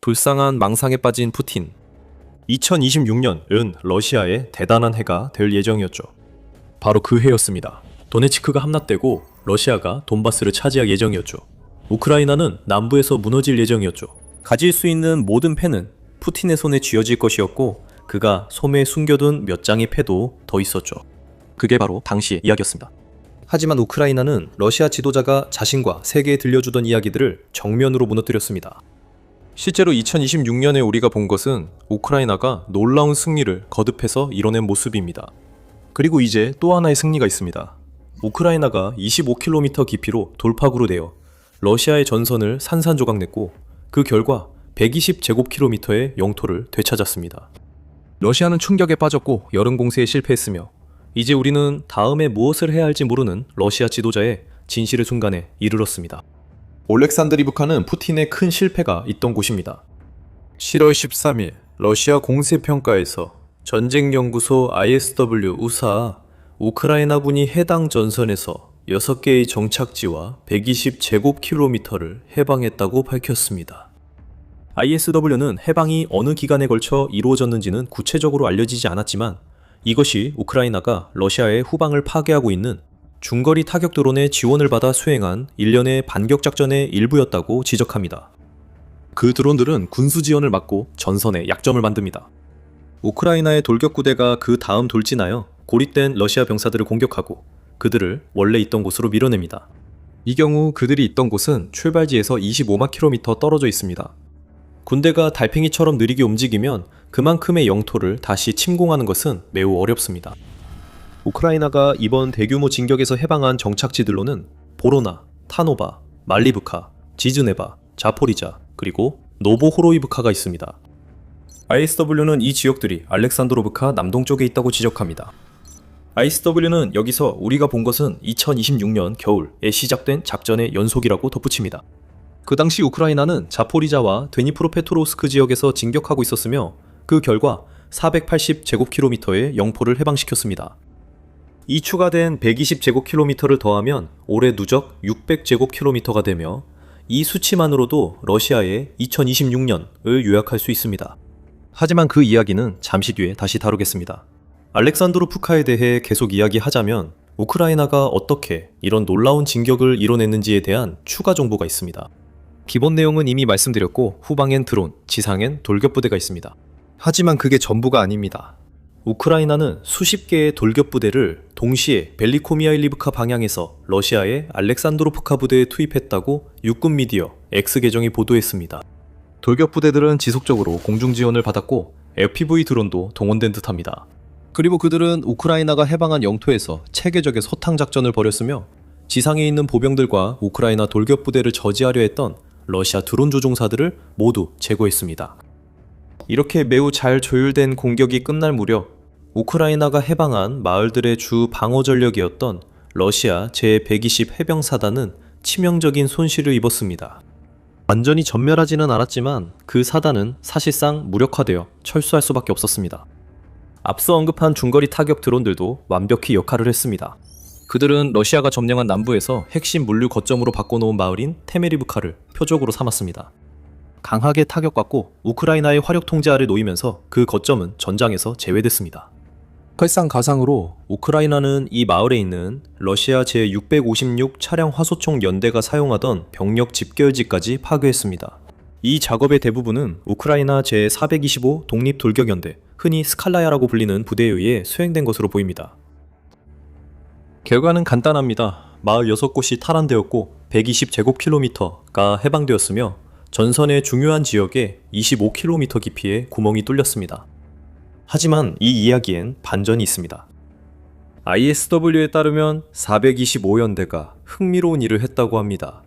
불쌍한 망상에 빠진 푸틴. 2026년은 러시아의 대단한 해가 될 예정이었죠. 바로 그 해였습니다. 도네츠크가 함락되고 러시아가 돈바스를 차지할 예정이었죠. 우크라이나는 남부에서 무너질 예정이었죠. 가질 수 있는 모든 패는 푸틴의 손에 쥐어질 것이었고 그가 소매에 숨겨둔 몇 장의 패도 더 있었죠. 그게 바로 당시의 이야기였습니다. 하지만 우크라이나는 러시아 지도자가 자신과 세계에 들려주던 이야기들을 정면으로 무너뜨렸습니다. 실제로 2026년에 우리가 본 것은 우크라이나가 놀라운 승리를 거듭해서 이뤄낸 모습입니다. 그리고 이제 또 하나의 승리가 있습니다. 우크라이나가 25km 깊이로 돌파구로 내어 러시아의 전선을 산산조각냈고 그 결과 120제곱킬로미터의 영토를 되찾았습니다. 러시아는 충격에 빠졌고 여름 공세에 실패했으며 이제 우리는 다음에 무엇을 해야 할지 모르는 러시아 지도자의 진실의 순간에 이르렀습니다. 올렉산드리브카는 푸틴의 큰 실패가 있던 곳입니다. 7월 13일 러시아 공세평가에서 전쟁연구소 ISW 우사 우크라이나군이 해당 전선에서 6개의 정착지와 120제곱킬로미터를 해방했다고 밝혔습니다. ISW는 해방이 어느 기간에 걸쳐 이루어졌는지는 구체적으로 알려지지 않았지만 이것이 우크라이나가 러시아의 후방을 파괴하고 있는 중거리 타격 드론의 지원을 받아 수행한 일련의 반격 작전의 일부였다고 지적합니다. 그 드론들은 군수 지원을 막고 전선에 약점을 만듭니다. 우크라이나의 돌격부대가 그 다음 돌진하여 고립된 러시아 병사들을 공격하고 그들을 원래 있던 곳으로 밀어냅니다. 이 경우 그들이 있던 곳은 출발지에서 25만 킬로미터 떨어져 있습니다. 군대가 달팽이처럼 느리게 움직이면 그만큼의 영토를 다시 침공하는 것은 매우 어렵습니다. 우크라이나가 이번 대규모 진격에서 해방한 정착지들로는 보로나, 타노바, 말리브카, 지즈네바, 자포리자, 그리고 노보호로이브카가 있습니다. ISW는 이 지역들이 알렉산드로브카 남동쪽에 있다고 지적합니다. ISW는 여기서 우리가 본 것은 2026년 겨울에 시작된 작전의 연속이라고 덧붙입니다. 그 당시 우크라이나는 자포리자와 드니프로페트로우스크 지역에서 진격하고 있었으며 그 결과 480제곱킬로미터의 영토를 해방시켰습니다. 이 추가된 120제곱킬로미터를 더하면 올해 누적 600제곱킬로미터가 되며 이 수치만으로도 러시아의 2026년을 요약할 수 있습니다. 하지만 그 이야기는 잠시 뒤에 다시 다루겠습니다. 알렉산드로프카에 대해 계속 이야기하자면 우크라이나가 어떻게 이런 놀라운 진격을 이뤄냈는지에 대한 추가 정보가 있습니다. 기본 내용은 이미 말씀드렸고 후방엔 드론, 지상엔 돌격부대가 있습니다. 하지만 그게 전부가 아닙니다. 우크라이나는 수십 개의 돌격부대를 동시에 벨리코미아일리브카 방향에서 러시아의 알렉산드로프카 부대에 투입했다고 육군 미디어 X 계정이 보도했습니다. 돌격부대들은 지속적으로 공중 지원을 받았고 FPV 드론도 동원된 듯합니다. 그리고 그들은 우크라이나가 해방한 영토에서 체계적인 소탕 작전을 벌였으며 지상에 있는 보병들과 우크라이나 돌격부대를 저지하려 했던 러시아 드론 조종사들을 모두 제거했습니다. 이렇게 매우 잘 조율된 공격이 끝날 무렵 우크라이나가 해방한 마을들의 주 방어 전력이었던 러시아 제120 해병사단은 치명적인 손실을 입었습니다. 완전히 전멸하지는 않았지만 그 사단은 사실상 무력화되어 철수할 수밖에 없었습니다. 앞서 언급한 중거리 타격 드론들도 완벽히 역할을 했습니다. 그들은 러시아가 점령한 남부에서 핵심 물류 거점으로 바꿔놓은 마을인 테메리브카를 표적으로 삼았습니다. 강하게 타격받고 우크라이나의 화력 통제 아래 놓이면서 그 거점은 전장에서 제외됐습니다. 설상가상으로 우크라이나는 이 마을에 있는 러시아 제656 차량 화소총 연대가 사용하던 병력 집결지까지 파괴했습니다. 이 작업의 대부분은 우크라이나 제425 독립돌격연대, 흔히 스칼라야라고 불리는 부대에 의해 수행된 것으로 보입니다. 결과는 간단합니다. 마을 6곳이 탈환되었고 120제곱킬로미터가 해방되었으며 전선의 중요한 지역에 25km 깊이의 구멍이 뚫렸습니다. 하지만 이 이야기엔 반전이 있습니다. ISW에 따르면 425연대가 흥미로운 일을 했다고 합니다.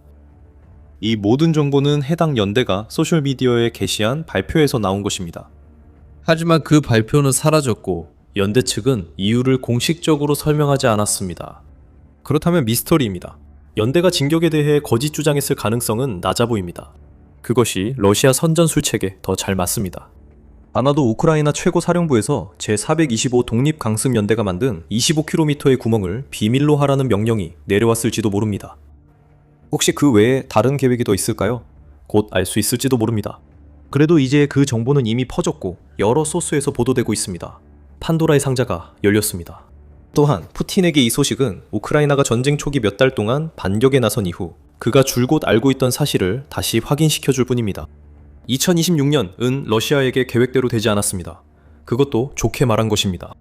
이 모든 정보는 해당 연대가 소셜미디어에 게시한 발표에서 나온 것입니다. 하지만 그 발표는 사라졌고 연대 측은 이유를 공식적으로 설명하지 않았습니다. 그렇다면 미스터리입니다. 연대가 진격에 대해 거짓 주장했을 가능성은 낮아 보입니다. 그것이 러시아 선전술책에 더 잘 맞습니다. 아마도 우크라이나 최고 사령부에서 제425 독립강습연대가 만든 25km의 구멍을 비밀로 하라는 명령이 내려왔을지도 모릅니다. 혹시 그 외에 다른 계획이 더 있을까요? 곧 알 수 있을지도 모릅니다. 그래도 이제 그 정보는 이미 퍼졌고 여러 소스에서 보도되고 있습니다. 판도라의 상자가 열렸습니다. 또한 푸틴에게 이 소식은 우크라이나가 전쟁 초기 몇 달 동안 반격에 나선 이후 그가 줄곧 알고 있던 사실을 다시 확인시켜줄 뿐입니다. 2026년은 러시아에게 계획대로 되지 않았습니다. 그것도 좋게 말한 것입니다.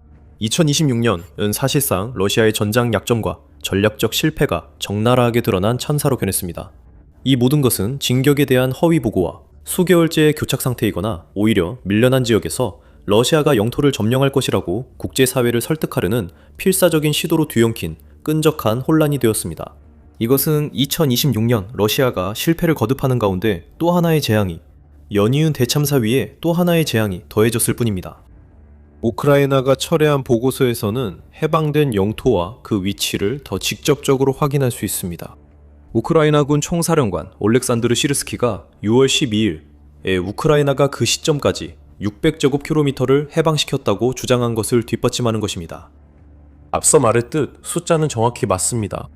2026년은 사실상 러시아의 전장 약점과 전략적 실패가 적나라하게 드러난 찬사로 변했습니다. 이 모든 것은 진격에 대한 허위 보고와 수개월째의 교착 상태이거나 오히려 밀려난 지역에서 러시아가 영토를 점령할 것이라고 국제사회를 설득하려는 필사적인 시도로 뒤엉킨 끈적한 혼란이 되었습니다. 이것은 2026년 러시아가 실패를 거듭하는 가운데 또 하나의 재앙이, 연이은 대참사 위에 또 하나의 재앙이 더해졌을 뿐입니다. 우크라이나가 철회한 보고서에서는 해방된 영토와 그 위치를 더 직접적으로 확인할 수 있습니다. 우크라이나군 총사령관 올렉산드르 시르스키가 6월 12일에 우크라이나가 그 시점까지 600제곱킬로미터를 해방시켰다고 주장한 것을 뒷받침하는 것입니다. 앞서 말했듯 숫자는 정확히 맞습니다.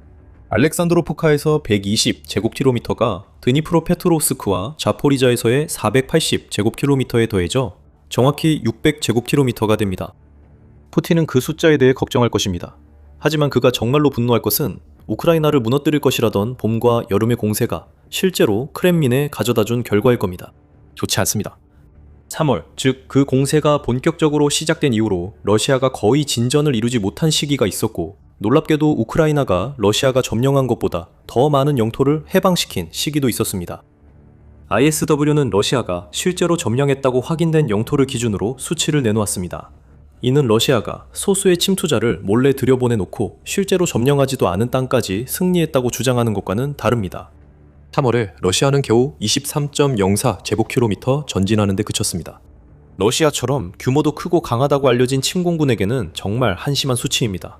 알렉산드로프카에서 120제곱킬로미터가 드니프로페트로스크와 자포리자에서의 480제곱킬로미터에 더해져 정확히 600제곱킬로미터가 됩니다. 푸틴은 그 숫자에 대해 걱정할 것입니다. 하지만 그가 정말로 분노할 것은 우크라이나를 무너뜨릴 것이라던 봄과 여름의 공세가 실제로 크렘린에 가져다준 결과일 겁니다. 좋지 않습니다. 3월, 즉 그 공세가 본격적으로 시작된 이후로 러시아가 거의 진전을 이루지 못한 시기가 있었고, 놀랍게도 우크라이나가 러시아가 점령한 것보다 더 많은 영토를 해방시킨 시기도 있었습니다. ISW는 러시아가 실제로 점령했다고 확인된 영토를 기준으로 수치를 내놓았습니다. 이는 러시아가 소수의 침투자를 몰래 들여보내놓고 실제로 점령하지도 않은 땅까지 승리했다고 주장하는 것과는 다릅니다. 3월에 러시아는 겨우 23.04제곱킬로미터 전진하는 데 그쳤습니다. 러시아처럼 규모도 크고 강하다고 알려진 침공군에게는 정말 한심한 수치입니다.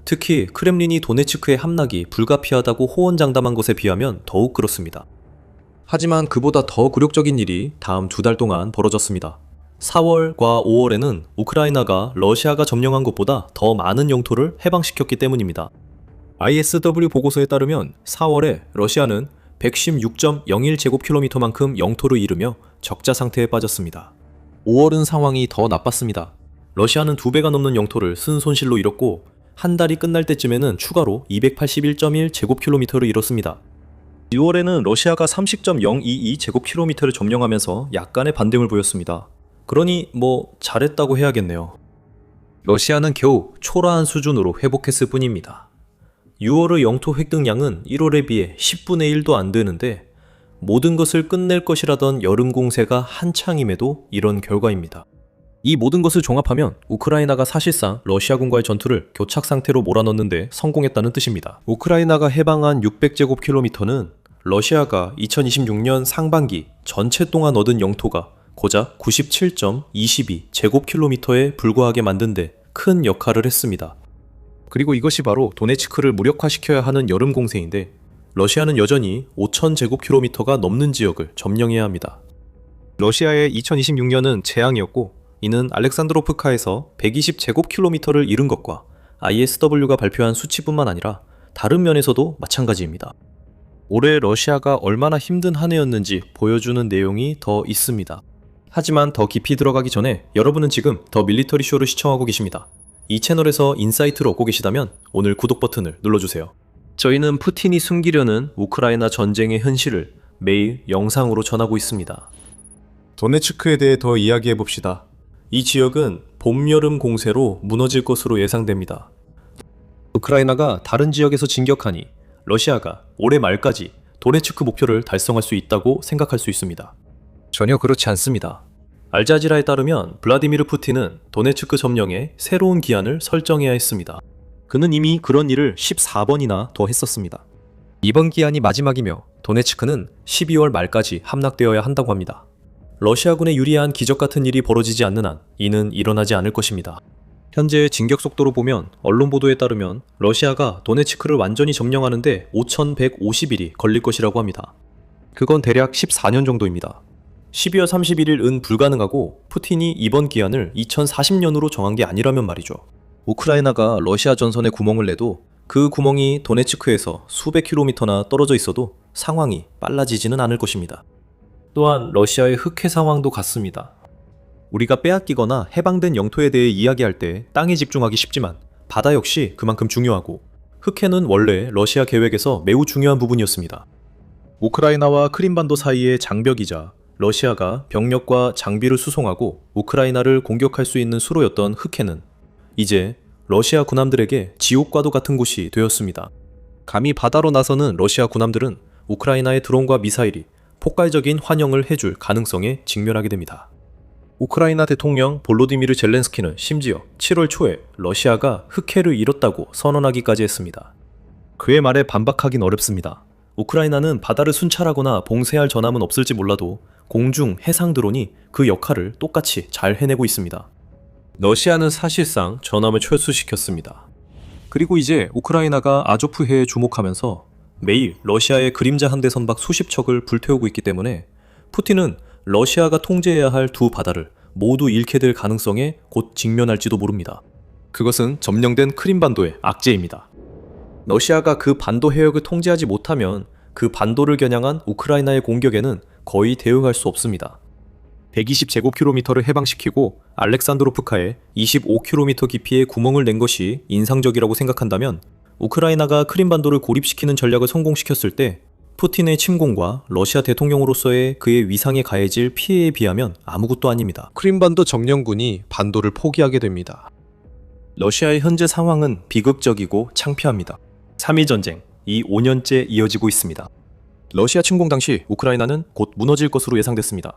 특히 크렘린이 도네츠크의 함락이 불가피하다고 호언장담한 것에 비하면 더욱 그렇습니다. 하지만 그보다 더 굴욕적인 일이 다음 2달 동안 벌어졌습니다. 4월과 5월에는 우크라이나가 러시아가 점령한 것보다 더 많은 영토를 해방시켰기 때문입니다. ISW 보고서에 따르면 4월에 러시아는 116.01제곱킬로미터만큼 영토를 잃으며 적자 상태에 빠졌습니다. 5월은 상황이 더 나빴습니다. 러시아는 2배가 넘는 영토를 순손실로 잃었고 한 달이 끝날 때쯤에는 추가로 281.1제곱킬로미터를 잃었습니다. 6월에는 러시아가 30.022제곱킬로미터를 점령하면서 약간의 반등을 보였습니다. 그러니 잘했다고 해야겠네요. 러시아는 겨우 초라한 수준으로 회복했을 뿐입니다. 6월의 영토 획득량은 1월에 비해 10분의 1도 안 되는데 모든 것을 끝낼 것이라던 여름 공세가 한창임에도 이런 결과입니다. 이 모든 것을 종합하면 우크라이나가 사실상 러시아군과의 전투를 교착 상태로 몰아넣는데 성공했다는 뜻입니다. 우크라이나가 해방한 600제곱킬로미터는 러시아가 2026년 상반기 전체 동안 얻은 영토가 고작 97.22제곱킬로미터에 불과하게 만든 데 큰 역할을 했습니다. 그리고 이것이 바로 도네츠크를 무력화시켜야 하는 여름 공세인데 러시아는 여전히 5000제곱킬로미터가 넘는 지역을 점령해야 합니다. 러시아의 2026년은 재앙이었고 이는 알렉산드로프카에서 120제곱킬로미터를 잃은 것과 ISW가 발표한 수치뿐만 아니라 다른 면에서도 마찬가지입니다. 올해 러시아가 얼마나 힘든 한 해였는지 보여주는 내용이 더 있습니다. 하지만 더 깊이 들어가기 전에 여러분은 지금 더 밀리터리 쇼를 시청하고 계십니다. 이 채널에서 인사이트를 얻고 계시다면 오늘 구독 버튼을 눌러주세요. 저희는 푸틴이 숨기려는 우크라이나 전쟁의 현실을 매일 영상으로 전하고 있습니다. 도네츠크에 대해 더 이야기해봅시다. 이 지역은 봄, 여름 공세로 무너질 것으로 예상됩니다. 우크라이나가 다른 지역에서 진격하니 러시아가 올해 말까지 도네츠크 목표를 달성할 수 있다고 생각할 수 있습니다. 전혀 그렇지 않습니다. 알자지라에 따르면 블라디미르 푸틴은 도네츠크 점령에 새로운 기한을 설정해야 했습니다. 그는 이미 그런 일을 14번이나 더 했었습니다. 이번 기한이 마지막이며 도네츠크는 12월 말까지 함락되어야 한다고 합니다. 러시아군에 유리한 기적 같은 일이 벌어지지 않는 한 이는 일어나지 않을 것입니다. 현재 진격 속도로 보면 언론 보도에 따르면 러시아가 도네츠크를 완전히 점령하는데 5150일이 걸릴 것이라고 합니다. 그건 대략 14년 정도입니다. 12월 31일은 불가능하고 푸틴이 이번 기한을 2040년으로 정한 게 아니라면 말이죠. 우크라이나가 러시아 전선에 구멍을 내도 그 구멍이 도네츠크에서 수백 킬로미터나 떨어져 있어도 상황이 빨라지지는 않을 것입니다. 또한 러시아의 흑해 상황도 같습니다. 우리가 빼앗기거나 해방된 영토에 대해 이야기할 때 땅에 집중하기 쉽지만 바다 역시 그만큼 중요하고 흑해는 원래 러시아 계획에서 매우 중요한 부분이었습니다. 우크라이나와 크림반도 사이의 장벽이자 러시아가 병력과 장비를 수송하고 우크라이나를 공격할 수 있는 수로였던 흑해는 이제 러시아 군함들에게 지옥과도 같은 곳이 되었습니다. 감히 바다로 나서는 러시아 군함들은 우크라이나의 드론과 미사일이 폭발적인 환영을 해줄 가능성에 직면하게 됩니다. 우크라이나 대통령 볼로디미르 젤렌스키는 심지어 7월 초에 러시아가 흑해를 잃었다고 선언하기까지 했습니다. 그의 말에 반박하긴 어렵습니다. 우크라이나는 바다를 순찰하거나 봉쇄할 전함은 없을지 몰라도 공중, 해상 드론이 그 역할을 똑같이 잘 해내고 있습니다. 러시아는 사실상 전함을 철수시켰습니다. 그리고 이제 우크라이나가 아조프해에 주목하면서 매일 러시아의 그림자 한대 선박 수십 척을 불태우고 있기 때문에 푸틴은 러시아가 통제해야 할 두 바다를 모두 잃게 될 가능성에 곧 직면할지도 모릅니다. 그것은 점령된 크림반도의 악재입니다. 러시아가 그 반도 해역을 통제하지 못하면 그 반도를 겨냥한 우크라이나의 공격에는 거의 대응할 수 없습니다. 120제곱킬로미터를 해방시키고 알렉산드로프카에 25km 깊이의 구멍을 낸 것이 인상적이라고 생각한다면 우크라이나가 크림반도를 고립시키는 전략을 성공시켰을 때 푸틴의 침공과 러시아 대통령으로서의 그의 위상에 가해질 피해에 비하면 아무것도 아닙니다. 크림반도 점령군이 반도를 포기하게 됩니다. 러시아의 현재 상황은 비극적이고 창피합니다. 3.1 전쟁, 이 5년째 이어지고 있습니다. 러시아 침공 당시 우크라이나는 곧 무너질 것으로 예상됐습니다.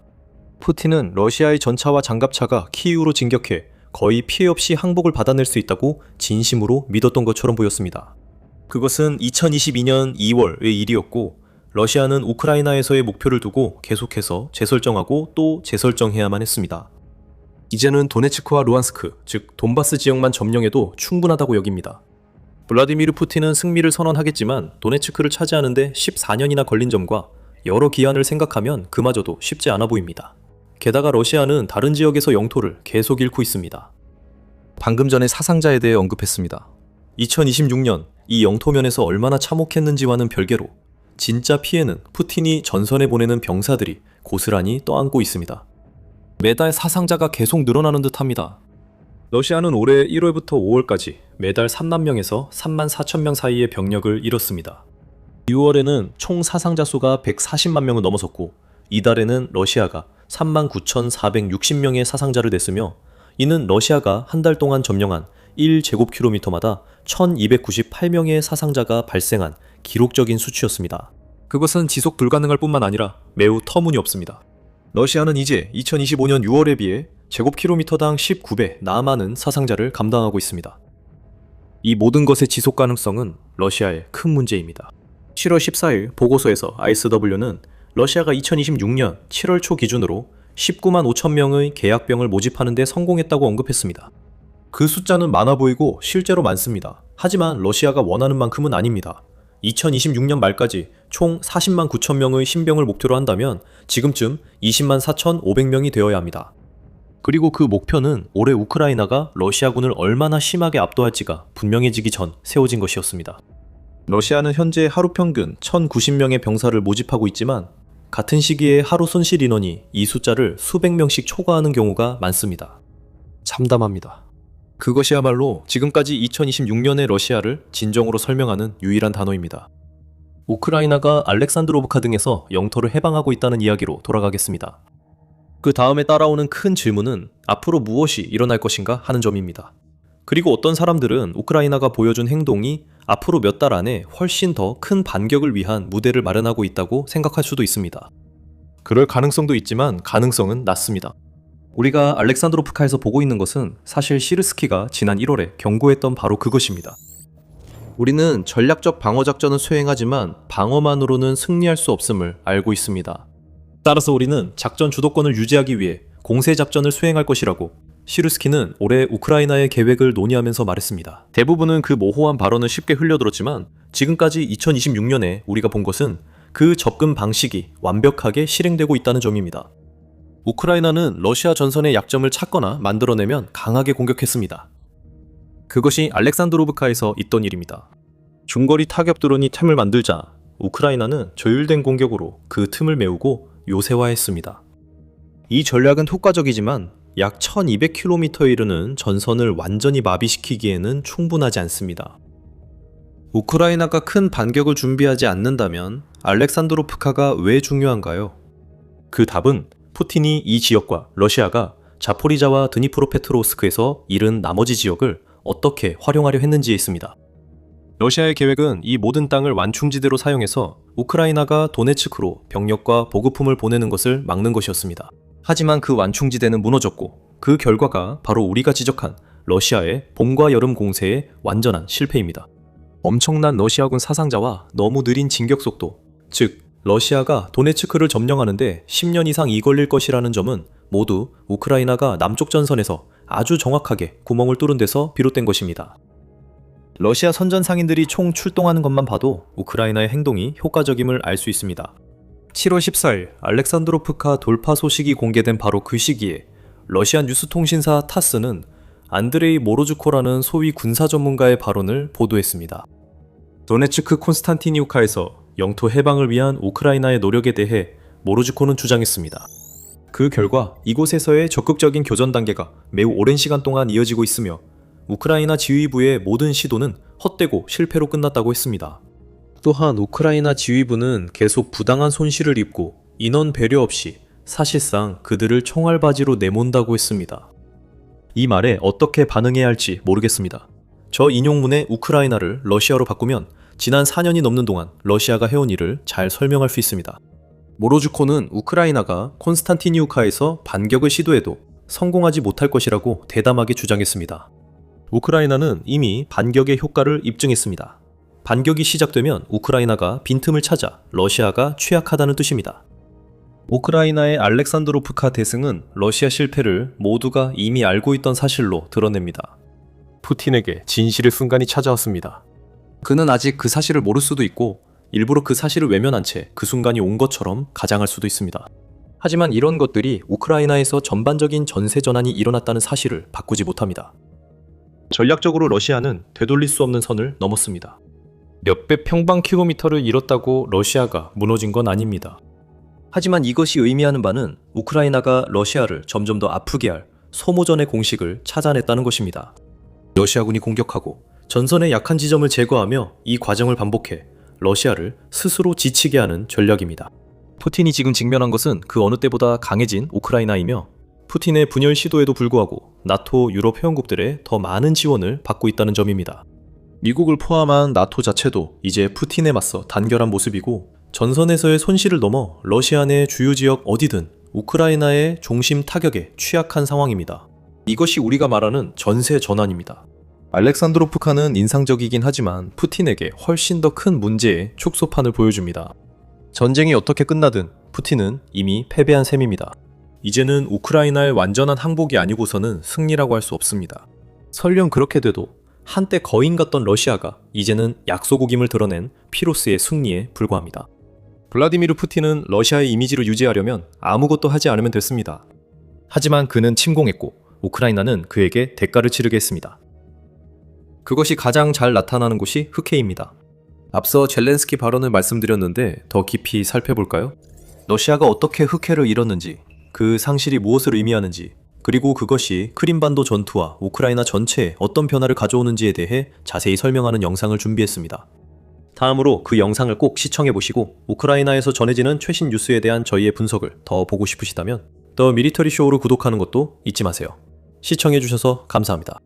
푸틴은 러시아의 전차와 장갑차가 키이우로 진격해 거의 피해 없이 항복을 받아낼 수 있다고 진심으로 믿었던 것처럼 보였습니다. 그것은 2022년 2월의 일이었고 러시아는 우크라이나에서의 목표를 두고 계속해서 재설정하고 또 재설정해야만 했습니다. 이제는 도네츠크와 루안스크, 즉 돈바스 지역만 점령해도 충분하다고 여깁니다. 블라디미르 푸틴은 승리를 선언하겠지만 도네츠크를 차지하는데 14년이나 걸린 점과 여러 기한을 생각하면 그마저도 쉽지 않아 보입니다. 게다가 러시아는 다른 지역에서 영토를 계속 잃고 있습니다. 방금 전에 사상자에 대해 언급했습니다. 2026년 이 영토면에서 얼마나 참혹했는지와는 별개로 진짜 피해는 푸틴이 전선에 보내는 병사들이 고스란히 떠안고 있습니다. 매달 사상자가 계속 늘어나는 듯합니다. 러시아는 올해 1월부터 5월까지 매달 3만 명에서 3만 4천 명 사이의 병력을 잃었습니다. 6월에는 총 사상자 수가 140만 명을 넘어섰고 이달에는 러시아가 39,460명의 사상자를 냈으며 이는 러시아가 한 달 동안 점령한 1제곱킬로미터마다 1298명의 사상자가 발생한 기록적인 수치였습니다. 그것은 지속 불가능할 뿐만 아니라 매우 터무니없습니다. 러시아는 이제 2025년 6월에 비해 제곱킬로미터당 19배 나 많은 사상자를 감당하고 있습니다. 이 모든 것의 지속 가능성은 러시아의 큰 문제입니다. 7월 14일 보고서에서 ISW는 러시아가 2026년 7월 초 기준으로 19만 5천 명의 계약병을 모집하는 데 성공했다고 언급했습니다. 그 숫자는 많아 보이고 실제로 많습니다. 하지만 러시아가 원하는 만큼은 아닙니다. 2026년 말까지 총 40만 9천 명의 신병을 목표로 한다면 지금쯤 20만 4,500명이 되어야 합니다. 그리고 그 목표는 올해 우크라이나가 러시아군을 얼마나 심하게 압도할지가 분명해지기 전 세워진 것이었습니다. 러시아는 현재 하루 평균 1,090명의 병사를 모집하고 있지만 같은 시기에 하루 손실 인원이 이 숫자를 수백 명씩 초과하는 경우가 많습니다. 참담합니다. 그것이야말로 지금까지 2026년의 러시아를 진정으로 설명하는 유일한 단어입니다. 우크라이나가 알렉산드로브카 등에서 영토를 해방하고 있다는 이야기로 돌아가겠습니다. 그 다음에 따라오는 큰 질문은 앞으로 무엇이 일어날 것인가 하는 점입니다. 그리고 어떤 사람들은 우크라이나가 보여준 행동이 앞으로 몇 달 안에 훨씬 더 큰 반격을 위한 무대를 마련하고 있다고 생각할 수도 있습니다. 그럴 가능성도 있지만 가능성은 낮습니다. 우리가 알렉산드로프카에서 보고 있는 것은 사실 시르스키가 지난 1월에 경고했던 바로 그것입니다. 우리는 전략적 방어작전을 수행하지만 방어만으로는 승리할 수 없음을 알고 있습니다. 따라서 우리는 작전 주도권을 유지하기 위해 공세작전을 수행할 것이라고 시르스키는 올해 우크라이나의 계획을 논의하면서 말했습니다. 대부분은 그 모호한 발언을 쉽게 흘려들었지만 지금까지 2026년에 우리가 본 것은 그 접근 방식이 완벽하게 실행되고 있다는 점입니다. 우크라이나는 러시아 전선의 약점을 찾거나 만들어내면 강하게 공격했습니다. 그것이 알렉산드로브카에서 있던 일입니다. 중거리 타격 드론이 틈을 만들자 우크라이나는 조율된 공격으로 그 틈을 메우고 요새화했습니다. 이 전략은 효과적이지만 약 1200km에 이르는 전선을 완전히 마비시키기에는 충분하지 않습니다. 우크라이나가 큰 반격을 준비하지 않는다면 알렉산드로프카가 왜 중요한가요? 그 답은 푸틴이 이 지역과 러시아가 자포리자와 드니프로페트로우스크에서 잃은 나머지 지역을 어떻게 활용하려 했는지에 있습니다. 러시아의 계획은 이 모든 땅을 완충지대로 사용해서 우크라이나가 도네츠크로 병력과 보급품을 보내는 것을 막는 것이었습니다. 하지만 그 완충지대는 무너졌고 그 결과가 바로 우리가 지적한 러시아의 봄과 여름 공세의 완전한 실패입니다. 엄청난 러시아군 사상자와 너무 느린 진격 속도, 즉 러시아가 도네츠크를 점령하는데 10년 이상 이걸릴 것이라는 점은 모두 우크라이나가 남쪽 전선에서 아주 정확하게 구멍을 뚫은 데서 비롯된 것입니다. 러시아 선전 상인들이 총 출동하는 것만 봐도 우크라이나의 행동이 효과적임을 알 수 있습니다. 7월 14일 알렉산드로프카 돌파 소식이 공개된 바로 그 시기에 러시아 뉴스통신사 타스는 안드레이 모로즈코라는 소위 군사 전문가의 발언을 보도했습니다. 도네츠크 콘스탄티니우카에서 영토 해방을 위한 우크라이나의 노력에 대해 모로즈코는 주장했습니다. 그 결과 이곳에서의 적극적인 교전 단계가 매우 오랜 시간 동안 이어지고 있으며 우크라이나 지휘부의 모든 시도는 헛되고 실패로 끝났다고 했습니다. 또한 우크라이나 지휘부는 계속 부당한 손실을 입고 인원 배려 없이 사실상 그들을 총알바지로 내몬다고 했습니다. 이 말에 어떻게 반응해야 할지 모르겠습니다. 저 인용문의 우크라이나를 러시아로 바꾸면 지난 4년이 넘는 동안 러시아가 해온 일을 잘 설명할 수 있습니다. 모로즈코는 우크라이나가 콘스탄티니우카에서 반격을 시도해도 성공하지 못할 것이라고 대담하게 주장했습니다. 우크라이나는 이미 반격의 효과를 입증했습니다. 반격이 시작되면 우크라이나가 빈틈을 찾아 러시아가 취약하다는 뜻입니다. 우크라이나의 알렉산드로프카 대승은 러시아 실패를 모두가 이미 알고 있던 사실로 드러냅니다. 푸틴에게 진실의 순간이 찾아왔습니다. 그는 아직 그 사실을 모를 수도 있고 일부러 그 사실을 외면한 채 그 순간이 온 것처럼 가장할 수도 있습니다. 하지만 이런 것들이 우크라이나에서 전반적인 전세 전환이 일어났다는 사실을 바꾸지 못합니다. 전략적으로 러시아는 되돌릴 수 없는 선을 넘었습니다. 몇백 평방킬로미터를 잃었다고 러시아가 무너진 건 아닙니다. 하지만 이것이 의미하는 바는 우크라이나가 러시아를 점점 더 아프게 할 소모전의 공식을 찾아냈다는 것입니다. 러시아군이 공격하고 전선의 약한 지점을 제거하며 이 과정을 반복해 러시아를 스스로 지치게 하는 전략입니다. 푸틴이 지금 직면한 것은 그 어느 때보다 강해진 우크라이나이며 푸틴의 분열 시도에도 불구하고 나토 유럽 회원국들의 더 많은 지원을 받고 있다는 점입니다. 미국을 포함한 나토 자체도 이제 푸틴에 맞서 단결한 모습이고 전선에서의 손실을 넘어 러시아 내 주요 지역 어디든 우크라이나의 중심 타격에 취약한 상황입니다. 이것이 우리가 말하는 전세 전환입니다. 알렉산드로프카는 인상적이긴 하지만 푸틴에게 훨씬 더 큰 문제의 축소판을 보여줍니다. 전쟁이 어떻게 끝나든 푸틴은 이미 패배한 셈입니다. 이제는 우크라이나의 완전한 항복이 아니고서는 승리라고 할 수 없습니다. 설령 그렇게 돼도 한때 거인 같던 러시아가 이제는 약소국임을 드러낸 피로스의 승리에 불과합니다. 블라디미르 푸틴은 러시아의 이미지를 유지하려면 아무것도 하지 않으면 됐습니다. 하지만 그는 침공했고 우크라이나는 그에게 대가를 치르게 했습니다. 그것이 가장 잘 나타나는 곳이 흑해입니다. 앞서 젤렌스키 발언을 말씀드렸는데 더 깊이 살펴볼까요? 러시아가 어떻게 흑해를 잃었는지, 그 상실이 무엇을 의미하는지, 그리고 그것이 크림반도 전투와 우크라이나 전체에 어떤 변화를 가져오는지에 대해 자세히 설명하는 영상을 준비했습니다. 다음으로 그 영상을 꼭 시청해보시고 우크라이나에서 전해지는 최신 뉴스에 대한 저희의 분석을 더 보고 싶으시다면 더 미리터리 쇼를 구독하는 것도 잊지 마세요. 시청해주셔서 감사합니다.